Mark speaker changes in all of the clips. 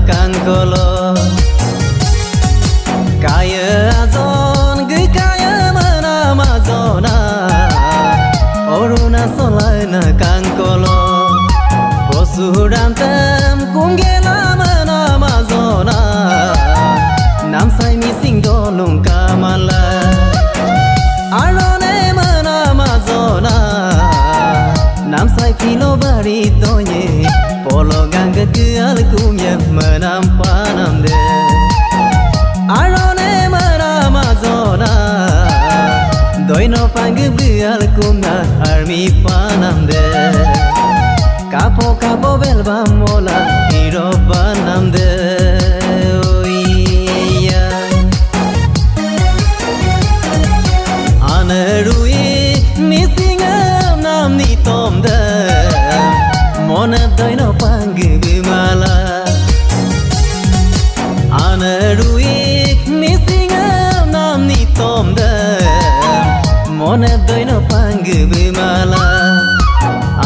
Speaker 1: Kangkolo kaya azon gui kaya mana mazona oruna solaina kangkolo posudantem kungela mana mazona nam sai mi singdolung kamala arone mana mazona nam sai kilo bari tonye polo ganga gyal kumya manam panam de arone mana mazona doino pangu gyal kumya armi panam de kapo kapo belba mola hiro panam de oiya anerui missingam nam ni tom de mona doino pangu mala anaruik missingam nam ni tom de mona doino pangu mala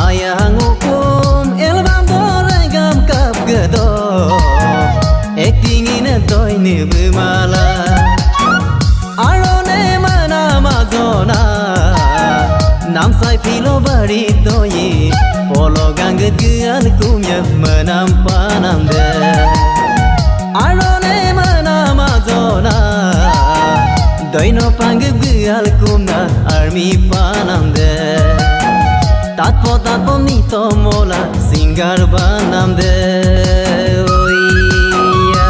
Speaker 1: ayang ukum elbam dorangam kap gado acting in a doini mala arone mana mazona nam sai pilo bari doyi polo ganga gyal kumya manam panam de arone mana mazona doino pangu gyal kumna armi panam de tatpo ni to mola singar banam de oiya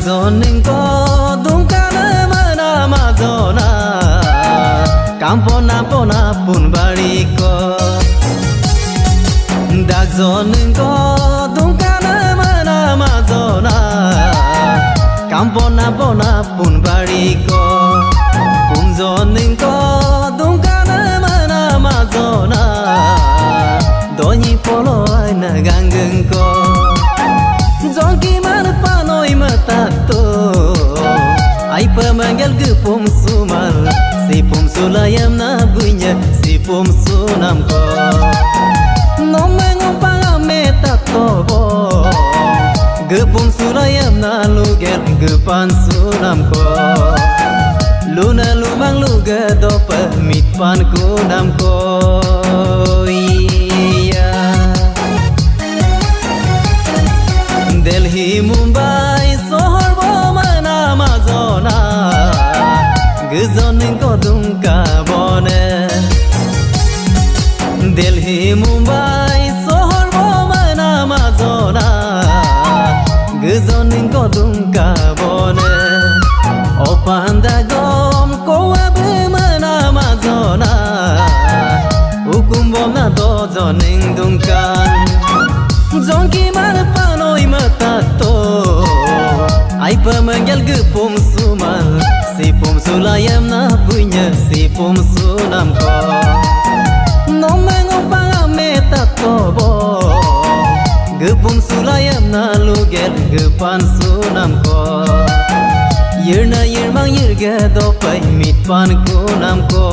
Speaker 1: zoning ko dungkana mana mazona kampona pona pun bari ko dak zoning ko dungkana mana mazona kampona pona pun bari ko pum zoning ko dungkana mana mazona doni polo aina gangung ko zonki mana panoi matato ai pemanggil ke pom sumal si pom sulayam na bunya si pom sunam ko nomengom pangame tato bo ke pom sulayam na lugel ke pan sunam ko luna lumang luga dopa mit pan kunam ko Delhi Mumbai sohor bo mana mazona gzoning ko dungka bone Delhi Mumbai sohor bo mana mazona gzoning ko dungka bone opanda gom ko abe mana mazona hukum bom na do zoning dungkan zonki mana panoi matato ai pemanggil ke pom sumal si pom sulayam na punya si pom sunam ko nomengom pangame tato bo ke pom sulayam na lugel ke pan sunam ko yirna yirmang yirga dopai mit pan kunam ko